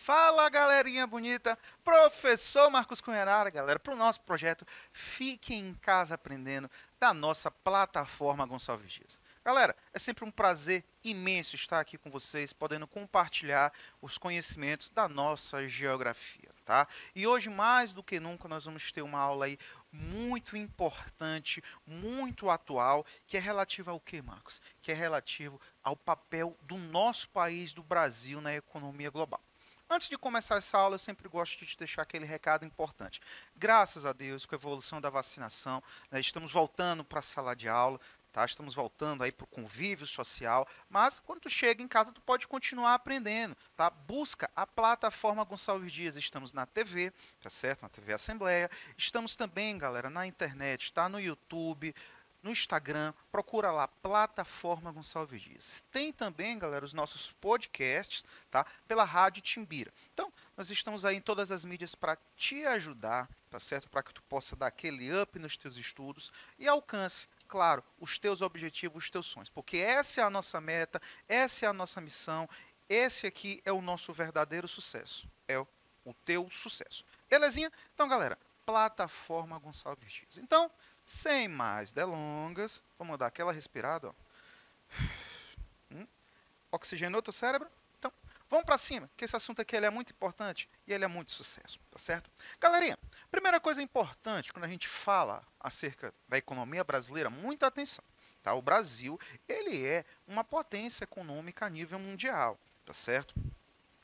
Fala, galerinha bonita, professor Marcos Cunharara, galera, para o nosso projeto Fique em Casa Aprendendo, da nossa plataforma Gonçalves Dias. Galera, é sempre um prazer imenso estar aqui com vocês, podendo compartilhar os conhecimentos da nossa geografia, tá? E hoje, mais do que nunca, nós vamos ter uma aula aí muito importante, muito atual, que é relativa ao que, Marcos? Que é relativo ao papel do nosso país, do Brasil, na economia global. Antes de começar essa aula, eu sempre gosto de te deixar aquele recado importante. Graças a Deus, com a evolução da vacinação, estamos voltando para a sala de aula, tá? Estamos voltando aí para o convívio social, mas quando tu chega em casa, tu pode continuar aprendendo, tá? Busca a plataforma Gonçalves Dias, estamos na TV, tá certo? Na TV Assembleia, estamos também, galera, na internet, está no YouTube, no Instagram, procura lá, Plataforma Gonçalves Dias. Tem também, galera, os nossos podcasts, tá? Pela Rádio Timbira. Então, nós estamos aí em todas as mídias para te ajudar, tá certo? Para que tu possa dar aquele up nos teus estudos e alcance, claro, os teus objetivos, os teus sonhos. Porque essa é a nossa meta, essa é a nossa missão, esse aqui é o nosso verdadeiro sucesso. É o teu sucesso. Belezinha? Então, galera, Plataforma Gonçalves Dias. Então, sem mais delongas, vamos dar aquela respirada, ó. Oxigenou teu cérebro? Então, vamos para cima, que esse assunto aqui ele é muito importante e ele é muito sucesso, tá certo? Galerinha, primeira coisa importante quando a gente fala acerca da economia brasileira, muita atenção, tá? O Brasil, ele é uma potência econômica a nível mundial, tá certo?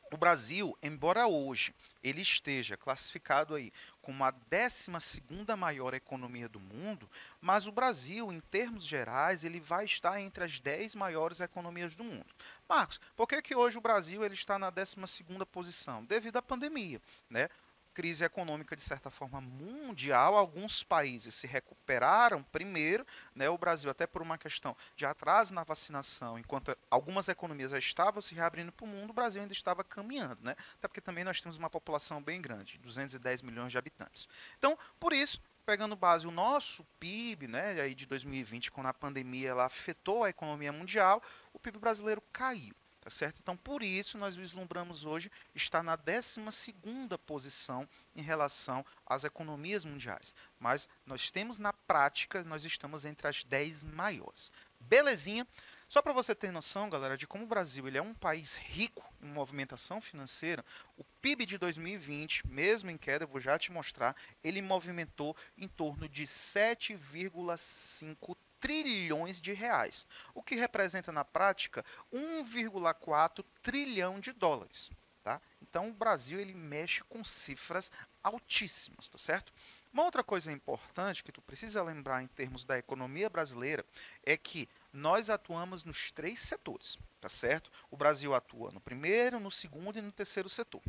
O Brasil, embora hoje ele esteja classificado aí como a 12ª maior economia do mundo, mas o Brasil, em termos gerais, ele vai estar entre as 10 maiores economias do mundo. Marcos, por que hoje o Brasil ele está na 12ª posição? Devido à pandemia, né? Crise econômica de certa forma mundial, alguns países se recuperaram primeiro, né, o Brasil até por uma questão de atraso na vacinação, enquanto algumas economias já estavam se reabrindo para o mundo, o Brasil ainda estava caminhando, né, até porque também nós temos uma população bem grande, 210 milhões de habitantes. Então, por isso, pegando base o nosso PIB, né, aí de 2020, quando a pandemia ela afetou a economia mundial, o PIB brasileiro caiu. Tá certo? Então, por isso, nós vislumbramos hoje estar na 12ª posição em relação às economias mundiais. Mas nós temos na prática, nós estamos entre as 10 maiores. Belezinha? Só para você ter noção, galera, de como o Brasil ele é um país rico em movimentação financeira, o PIB de 2020, mesmo em queda, eu vou já te mostrar, ele movimentou em torno de 7,5 trilhões de reais, o que representa na prática 1,4 trilhão de dólares. Tá? Então o Brasil ele mexe com cifras altíssimas, tá certo? Uma outra coisa importante que tu precisa lembrar em termos da economia brasileira é que nós atuamos nos 3 setores, tá certo? O Brasil atua no primeiro, no segundo e no terceiro setor.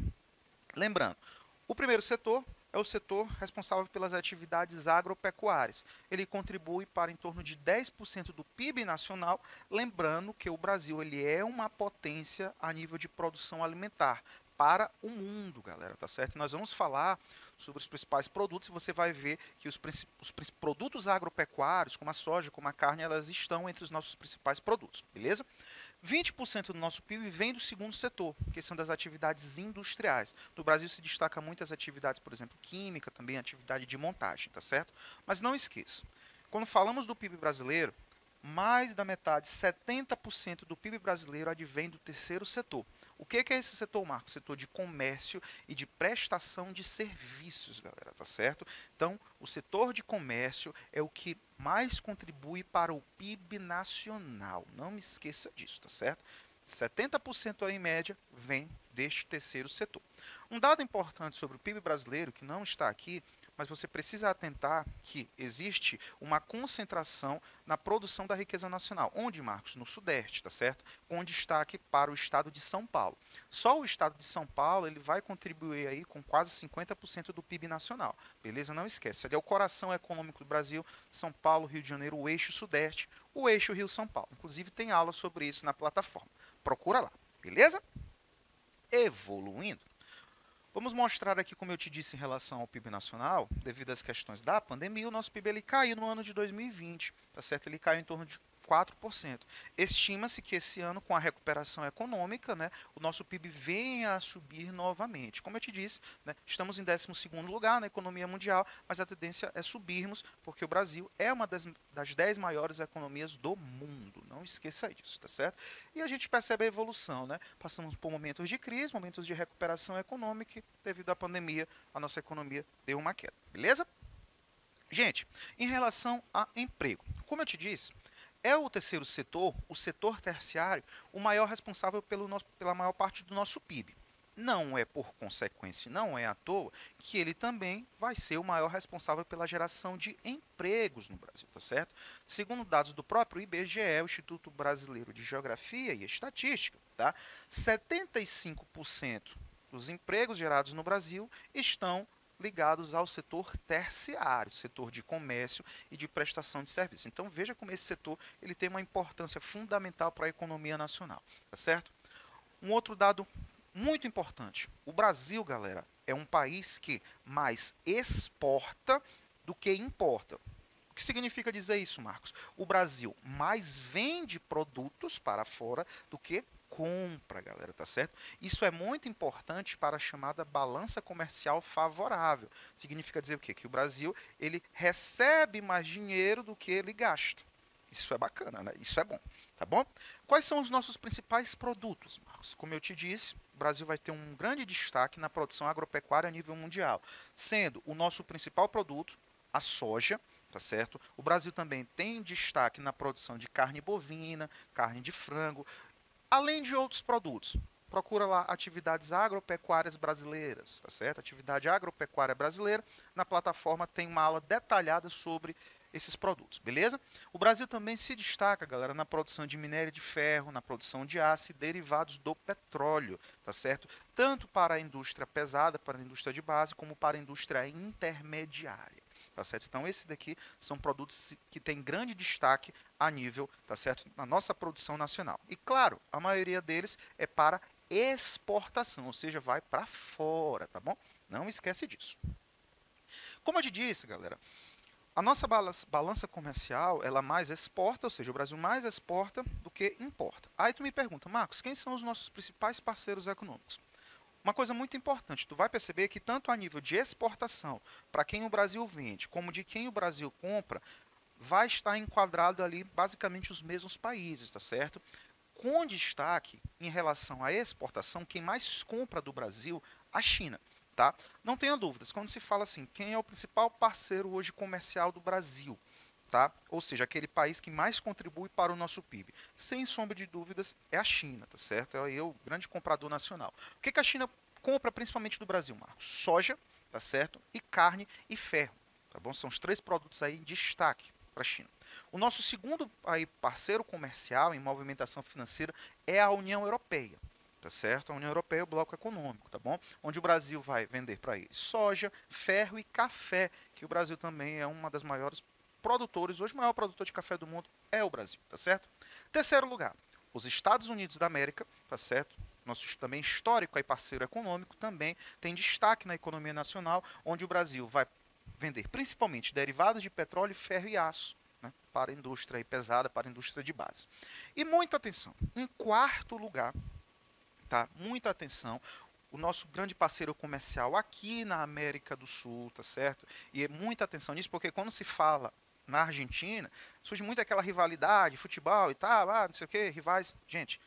Lembrando, o primeiro setor é o setor responsável pelas atividades agropecuárias. Ele contribui para em torno de 10% do PIB nacional, lembrando que o Brasil ele é uma potência a nível de produção alimentar para o mundo, galera, tá certo? Nós vamos falar sobre os principais produtos e você vai ver que os produtos agropecuários, como a soja, como a carne, elas estão entre os nossos principais produtos, beleza? 20% do nosso PIB vem do segundo setor, que são das atividades industriais. No Brasil se destaca muitas atividades, por exemplo, química, também atividade de montagem, tá certo? Mas não esqueça, quando falamos do PIB brasileiro, mais da metade, 70% do PIB brasileiro advém do terceiro setor. O que é esse setor, Marcos? Setor de comércio e de prestação de serviços, galera, tá certo? Então, o setor de comércio é o que mais contribui para o PIB nacional. Não me esqueça disso, tá certo? 70% aí, em média vem deste terceiro setor. Um dado importante sobre o PIB brasileiro, que não está aqui, mas você precisa atentar que existe uma concentração na produção da riqueza nacional. Onde, Marcos? No Sudeste, tá certo? Com destaque para o estado de São Paulo. Só o estado de São Paulo ele vai contribuir aí com quase 50% do PIB nacional. Beleza? Não esquece. Ele é o coração econômico do Brasil, São Paulo, Rio de Janeiro, o eixo Sudeste, o eixo Rio-São Paulo. Inclusive tem aula sobre isso na plataforma. Procura lá. Beleza? Evoluindo. Vamos mostrar aqui, como eu te disse, em relação ao PIB nacional, devido às questões da pandemia, o nosso PIB ele caiu no ano de 2020, tá certo? Ele caiu em torno de 4%. Estima-se que esse ano, com a recuperação econômica, né, o nosso PIB venha a subir novamente. Como eu te disse, né, estamos em 12º lugar na economia mundial, mas a tendência é subirmos, porque o Brasil é uma das 10 maiores economias do mundo. Não esqueça disso, tá certo? E a gente percebe a evolução, né? Passamos por momentos de crise, momentos de recuperação econômica, e devido à pandemia, a nossa economia deu uma queda, beleza? Gente, em relação a emprego, como eu te disse, é o terceiro setor, o setor terciário, o maior responsável pela maior parte do nosso PIB. Não é por consequência, não é à toa que ele também vai ser o maior responsável pela geração de empregos no Brasil, tá certo? Segundo dados do próprio IBGE, o Instituto Brasileiro de Geografia e Estatística, tá? 75% dos empregos gerados no Brasil estão ligados ao setor terciário, setor de comércio e de prestação de serviço. Então veja como esse setor ele tem uma importância fundamental para a economia nacional, tá certo? Um outro dado muito importante, o Brasil, galera, é um país que mais exporta do que importa. O que significa dizer isso, Marcos? O Brasil mais vende produtos para fora do que compra, galera, tá certo? Isso é muito importante para a chamada balança comercial favorável. Significa dizer o quê? Que o Brasil, ele recebe mais dinheiro do que ele gasta. Isso é bacana, né? Isso é bom, tá bom? Quais são os nossos principais produtos, Marcos? Como eu te disse, o Brasil vai ter um grande destaque na produção agropecuária a nível mundial, sendo o nosso principal produto a soja, tá certo? O Brasil também tem destaque na produção de carne bovina, carne de frango, além de outros produtos. Procura lá atividades agropecuárias brasileiras, tá certo? Atividade agropecuária brasileira, na plataforma tem uma aula detalhada sobre esses produtos, beleza? O Brasil também se destaca, galera, na produção de minério de ferro, na produção de aço e derivados do petróleo, tá certo? Tanto para a indústria pesada, para a indústria de base, como para a indústria intermediária, tá certo? Então esses daqui são produtos que têm grande destaque a nível, tá certo? Na nossa produção nacional. E claro, a maioria deles é para exportação, ou seja, vai para fora, tá bom? Não esquece disso. Como eu te disse, galera, a nossa balança comercial, ela mais exporta, ou seja, o Brasil mais exporta do que importa. Aí tu me pergunta, Marcos, quem são os nossos principais parceiros econômicos? Uma coisa muito importante, tu vai perceber que tanto a nível de exportação, para quem o Brasil vende, como de quem o Brasil compra, vai estar enquadrado ali basicamente os mesmos países, tá certo? Com destaque em relação à exportação, quem mais compra do Brasil, a China. Tá? Não tenha dúvidas, quando se fala assim, quem é o principal parceiro hoje comercial do Brasil, tá? Ou seja, aquele país que mais contribui para o nosso PIB, sem sombra de dúvidas, é a China, tá certo? É o grande comprador nacional. O que a China compra principalmente do Brasil, Marcos? Soja, tá certo? E carne e ferro, tá bom? São os três produtos aí em destaque para a China. O nosso segundo aí, parceiro comercial em movimentação financeira é a União Europeia. Tá certo? A União Europeia é o bloco econômico, tá bom? Onde o Brasil vai vender para eles soja, ferro e café, que o Brasil também é uma das maiores produtores, hoje o maior produtor de café do mundo é o Brasil, tá certo? Terceiro lugar, os Estados Unidos da América, tá certo? Nosso também histórico e parceiro econômico também tem destaque na economia nacional, onde o Brasil vai vender principalmente derivados de petróleo, ferro e aço, né, para a indústria pesada, para a indústria de base. E muita atenção, em quarto lugar, tá? Muita atenção. O nosso grande parceiro comercial aqui na América do Sul, tá certo? E é muita atenção nisso, porque quando se fala na Argentina, surge muito aquela rivalidade, futebol e tal, não sei o que, rivais. Gente,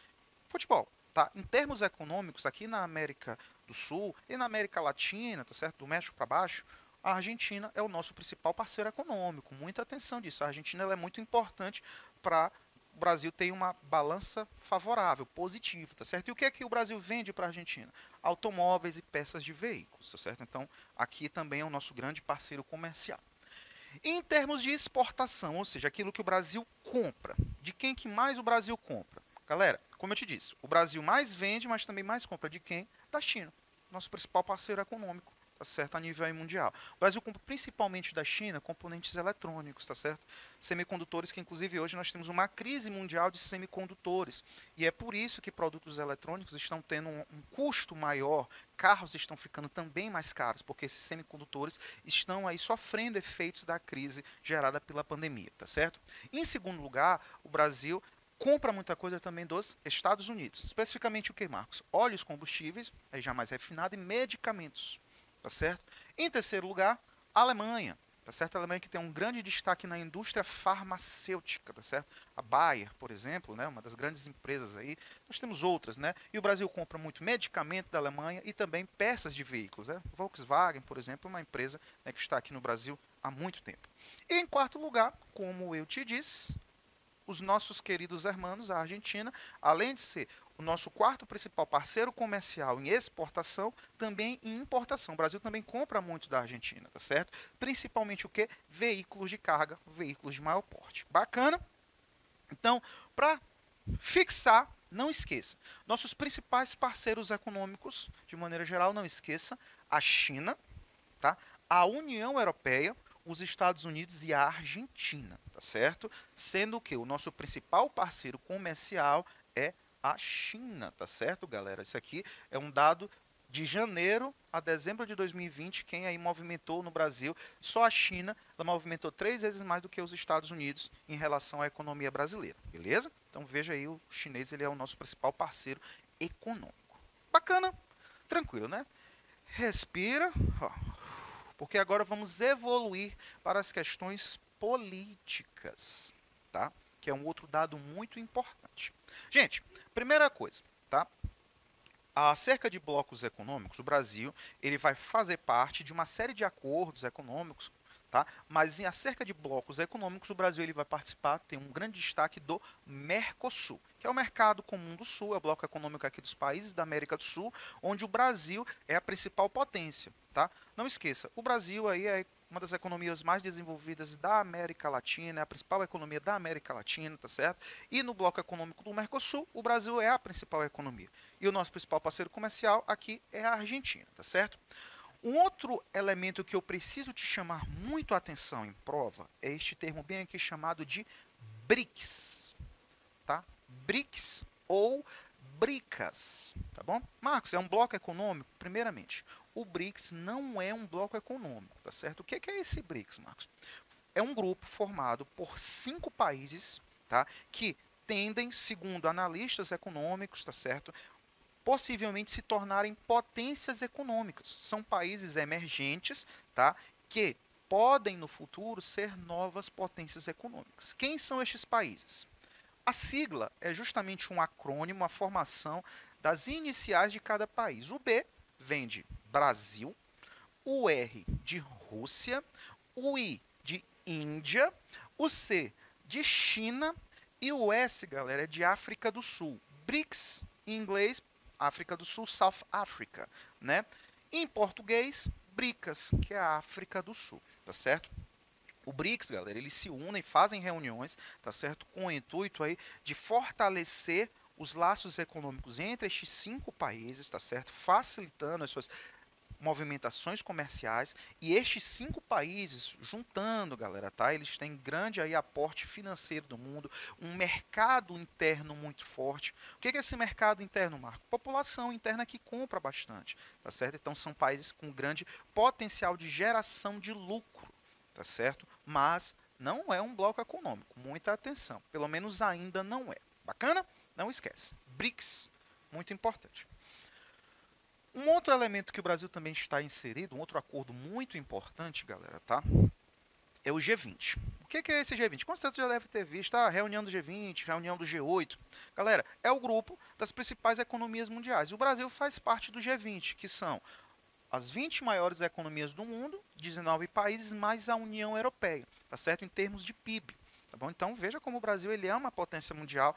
futebol, tá? Em termos econômicos, aqui na América do Sul e na América Latina, tá certo? Do México para baixo, a Argentina é o nosso principal parceiro econômico. Muita atenção disso. A Argentina ela é muito importante para o Brasil ter uma balança favorável, positiva, tá certo? E o que é que o Brasil vende para a Argentina? Automóveis e peças de veículos, tá certo? Então, aqui também é o nosso grande parceiro comercial. Em termos de exportação, ou seja, aquilo que o Brasil compra, de quem que mais o Brasil compra? Galera, como eu te disse, o Brasil mais vende, mas também mais compra de quem? Da China, nosso principal parceiro econômico, tá certo, a nível aí mundial. O Brasil compra principalmente da China componentes eletrônicos, tá certo? Semicondutores, que inclusive hoje nós temos uma crise mundial de semicondutores. E é por isso que produtos eletrônicos estão tendo um custo maior, carros estão ficando também mais caros, porque esses semicondutores estão aí sofrendo efeitos da crise gerada pela pandemia, tá certo? Em segundo lugar, o Brasil compra muita coisa também dos Estados Unidos. Especificamente o que, Marcos? Óleos combustíveis, aí já mais refinado, e medicamentos, tá certo? Em terceiro lugar, a Alemanha, tá certo? A Alemanha que tem um grande destaque na indústria farmacêutica, tá certo? A Bayer, por exemplo, né, uma das grandes empresas aí. Nós temos outras, né? E o Brasil compra muito medicamento da Alemanha e também peças de veículos, né? Volkswagen, por exemplo, é uma empresa, né, que está aqui no Brasil há muito tempo. E em quarto lugar, como eu te disse, os nossos queridos hermanos, a Argentina, além de ser o nosso quarto principal parceiro comercial em exportação, também em importação. O Brasil também compra muito da Argentina, tá certo? Principalmente o que? Veículos de carga, veículos de maior porte. Bacana? Então, para fixar, não esqueça, nossos principais parceiros econômicos, de maneira geral, não esqueça, a China, tá? A União Europeia, os Estados Unidos e a Argentina, tá certo? Sendo que o nosso principal parceiro comercial é a China, tá certo, galera? Isso aqui é um dado de janeiro a dezembro de 2020, quem aí movimentou no Brasil, só a China, ela movimentou 3 vezes mais do que os Estados Unidos em relação à economia brasileira, beleza? Então veja aí, o chinês ele é o nosso principal parceiro econômico. Bacana? Tranquilo, né? Respira, ó, porque agora vamos evoluir para as questões políticas, tá? Que é um outro dado muito importante. Gente, primeira coisa, tá? Acerca de blocos econômicos, o Brasil ele vai fazer parte de uma série de acordos econômicos, tá? Mas em acerca de blocos econômicos, o Brasil ele vai participar, tem um grande destaque do Mercosul, que é o mercado comum do Sul, é o bloco econômico aqui dos países da América do Sul, onde o Brasil é a principal potência, tá? Não esqueça, o Brasil aí é uma das economias mais desenvolvidas da América Latina, é a principal economia da América Latina, tá certo? E no bloco econômico do Mercosul, o Brasil é a principal economia. E o nosso principal parceiro comercial aqui é a Argentina, tá certo? Um outro elemento que eu preciso te chamar muito a atenção em prova é este termo bem aqui chamado de BRICS, tá? BRICS ou BRICAS, tá bom? Marcos, é um bloco econômico? Primeiramente, o BRICS não é um bloco econômico, tá certo? O que é esse BRICS, Marcos? É um grupo formado por 5 países, tá? Que tendem, segundo analistas econômicos, tá certo? Possivelmente se tornarem potências econômicas. São países emergentes, tá? Que podem no futuro ser novas potências econômicas. Quem são estes países? A sigla é justamente um acrônimo, a formação das iniciais de cada país. O B vem de Brasil, o R de Rússia, o I de Índia, o C de China e o S, galera, é de África do Sul. BRICS, em inglês, África do Sul, South Africa, né? Em português, BRICAS, que é a África do Sul, tá certo? O BRICS, galera, eles se unem, fazem reuniões, tá certo? Com o intuito aí de fortalecer os laços econômicos entre estes 5 países, tá certo? Facilitando as suas movimentações comerciais, e estes 5 países juntando, galera, tá? Eles têm grande aí aporte financeiro do mundo, um mercado interno muito forte. O que é esse mercado interno, Marco? População interna que compra bastante, tá certo? Então são países com grande potencial de geração de lucro, tá certo? Mas não é um bloco econômico, muita atenção, pelo menos ainda não é. Bacana? Não esquece. BRICS, muito importante. Um outro elemento que o Brasil também está inserido, um outro acordo muito importante, galera, tá? É o G20. O que é esse G20? Com certeza já deve ter visto a reunião do G20, reunião do G8. Galera, é o grupo das principais economias mundiais. E o Brasil faz parte do G20, que são as 20 maiores economias do mundo, 19 países, mais a União Europeia, tá certo? Em termos de PIB, tá bom? Então veja como o Brasil ele é uma potência mundial.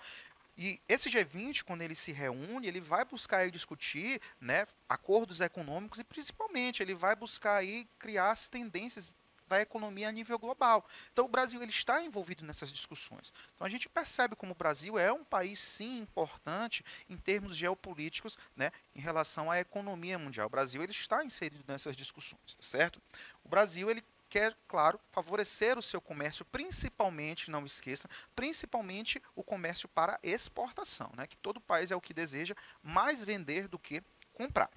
E esse G20, quando ele se reúne, ele vai buscar aí discutir, né, acordos econômicos e principalmente ele vai buscar aí criar as tendências da economia a nível global. Então o Brasil ele está envolvido nessas discussões. Então a gente percebe como o Brasil é um país sim importante em termos geopolíticos, né, em relação à economia mundial. O Brasil ele está inserido nessas discussões, tá certo? O Brasil ele quer, claro, favorecer o seu comércio, principalmente, não esqueça, principalmente o comércio para exportação, né, que todo país é o que deseja mais vender do que comprar.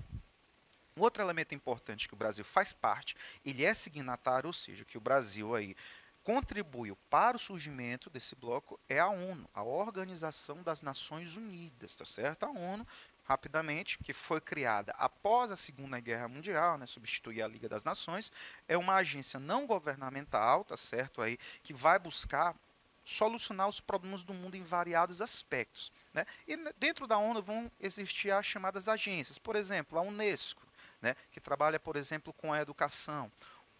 Um outro elemento importante que o Brasil faz parte, ele é signatário, ou seja, que o Brasil aí contribuiu para o surgimento desse bloco, é a ONU, a Organização das Nações Unidas, tá certo? A ONU, rapidamente, que foi criada após a Segunda Guerra Mundial, né, substituir a Liga das Nações, é uma agência não governamental, tá certo? Aí, que vai buscar solucionar os problemas do mundo em variados aspectos, né? E dentro da ONU vão existir as chamadas agências, por exemplo, a Unesco, né, que trabalha, por exemplo, com a educação.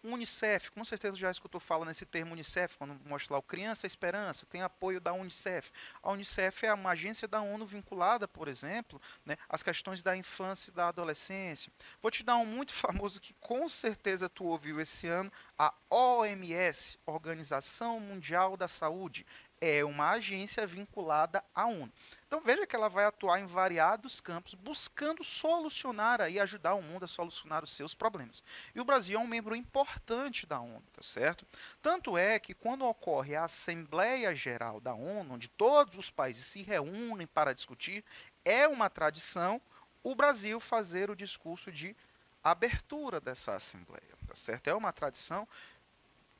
O Unicef, com certeza já escutou falar nesse termo Unicef, quando mostra lá o Criança Esperança, tem apoio da Unicef. A Unicef é uma agência da ONU vinculada, por exemplo, né, às questões da infância e da adolescência. Vou te dar um muito famoso que com certeza tu ouviu esse ano, a OMS, Organização Mundial da Saúde. É uma agência vinculada à ONU. Então veja que ela vai atuar em variados campos, buscando solucionar e ajudar o mundo a solucionar os seus problemas. E o Brasil é um membro importante da ONU, tá certo? Tanto é que quando ocorre a Assembleia Geral da ONU, onde todos os países se reúnem para discutir, é uma tradição o Brasil fazer o discurso de abertura dessa Assembleia, tá certo? É uma tradição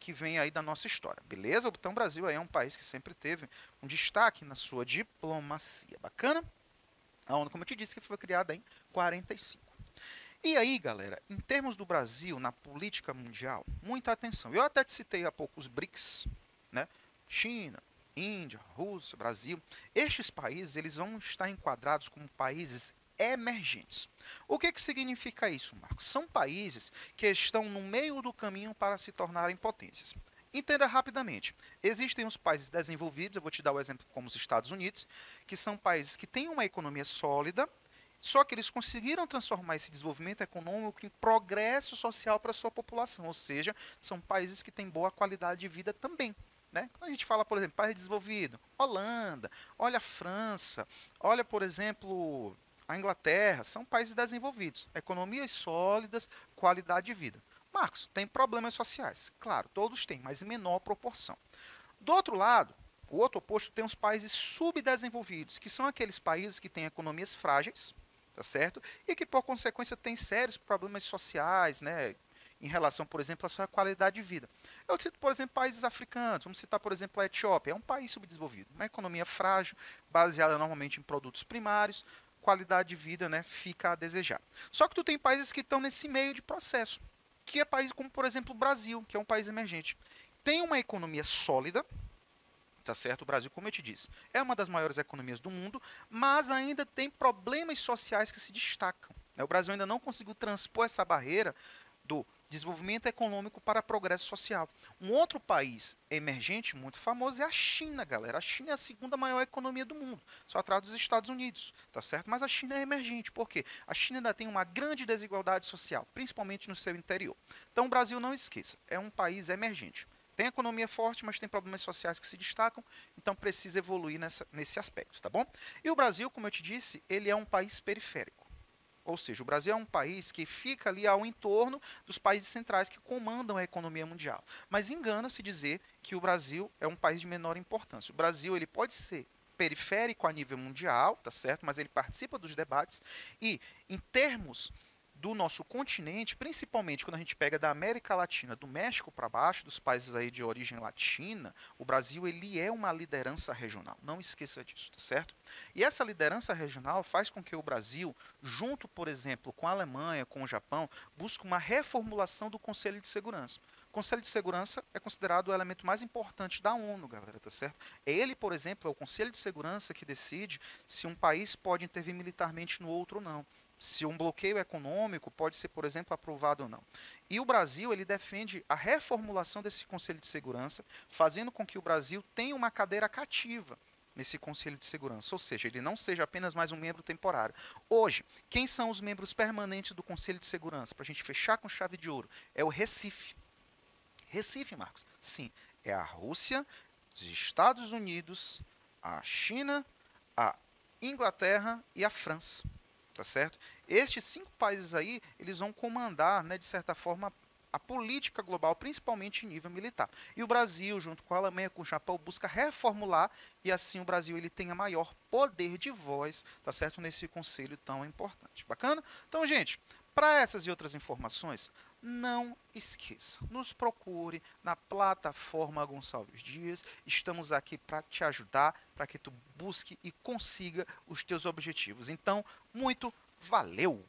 que vem aí da nossa história, beleza? Então o Brasil aí é um país que sempre teve um destaque na sua diplomacia. Bacana? A ONU, como eu te disse, que foi criada em 45. E aí, galera, em termos do Brasil na política mundial, muita atenção. Eu até te citei há pouco os BRICS, né? China, Índia, Rússia, Brasil. Estes países eles vão estar enquadrados como países emergentes. O que significa isso, Marcos? São países que estão no meio do caminho para se tornarem potências. Entenda rapidamente. Existem os países desenvolvidos, eu vou te dar o exemplo como os Estados Unidos, que são países que têm uma economia sólida, só que eles conseguiram transformar esse desenvolvimento econômico em progresso social para a sua população, ou seja, são países que têm boa qualidade de vida também. Né? Quando a gente fala, por exemplo, país desenvolvido, Holanda, olha a França, olha, por exemplo, a Inglaterra, são países desenvolvidos, economias sólidas, qualidade de vida. Marcos, tem problemas sociais? Claro, todos têm, mas em menor proporção. Do outro lado, o outro oposto, tem os países subdesenvolvidos, que são aqueles países que têm economias frágeis, tá certo? E que, por consequência, têm sérios problemas sociais, né? Em relação, por exemplo, à sua qualidade de vida. Eu cito, por exemplo, países africanos. Vamos citar, por exemplo, a Etiópia. É um país subdesenvolvido, uma economia frágil, baseada normalmente em produtos primários, qualidade de vida, né, fica a desejar. Só que tu tem países que estão nesse meio de processo, que é países como, por exemplo, o Brasil, que é um país emergente. Tem uma economia sólida, tá certo? O Brasil, como eu te disse, é uma das maiores economias do mundo, mas ainda tem problemas sociais que se destacam. Né? O Brasil ainda não conseguiu transpor essa barreira do desenvolvimento econômico para progresso social. Um outro país emergente muito famoso é a China, galera. A China é a segunda maior economia do mundo, só atrás dos Estados Unidos, tá certo? Mas a China é emergente, por quê? A China ainda tem uma grande desigualdade social, principalmente no seu interior. Então o Brasil, não esqueça, é um país emergente. Tem economia forte, mas tem problemas sociais que se destacam, então precisa evoluir nesse aspecto, tá bom? E o Brasil, como eu te disse, ele é um país periférico. Ou seja, o Brasil é um país que fica ali ao entorno dos países centrais que comandam a economia mundial. Mas engana-se dizer que o Brasil é um país de menor importância. O Brasil ele pode ser periférico a nível mundial, tá certo? Mas ele participa dos debates e, em termos do nosso continente, principalmente quando a gente pega da América Latina, do México para baixo, dos países aí de origem latina, o Brasil ele é uma liderança regional. Não esqueça disso, tá certo? E essa liderança regional faz com que o Brasil, junto, por exemplo, com a Alemanha, com o Japão, busque uma reformulação do Conselho de Segurança. O Conselho de Segurança é considerado o elemento mais importante da ONU, galera, tá certo? Ele, por exemplo, é o Conselho de Segurança que decide se um país pode intervir militarmente no outro ou não. Se um bloqueio econômico pode ser, por exemplo, aprovado ou não. E o Brasil ele defende a reformulação desse Conselho de Segurança, fazendo com que o Brasil tenha uma cadeira cativa nesse Conselho de Segurança, ou seja, ele não seja apenas mais um membro temporário. Hoje, quem são os membros permanentes do Conselho de Segurança? Para a gente fechar com chave de ouro, é o Recife. Recife, Marcos. Sim, é a Rússia, os Estados Unidos, a China, a Inglaterra e a França, tá certo? Estes 5 países aí, eles vão comandar, né, de certa forma, a política global, principalmente em nível militar. E o Brasil, junto com a Alemanha, com o Japão, busca reformular e assim o Brasil ele tenha maior poder de voz, tá certo? Nesse conselho tão importante. Bacana? Então, gente, para essas e outras informações, não esqueça, nos procure na plataforma Gonçalves Dias. Estamos aqui para te ajudar, para que tu busque e consiga os teus objetivos. Então, muito valeu!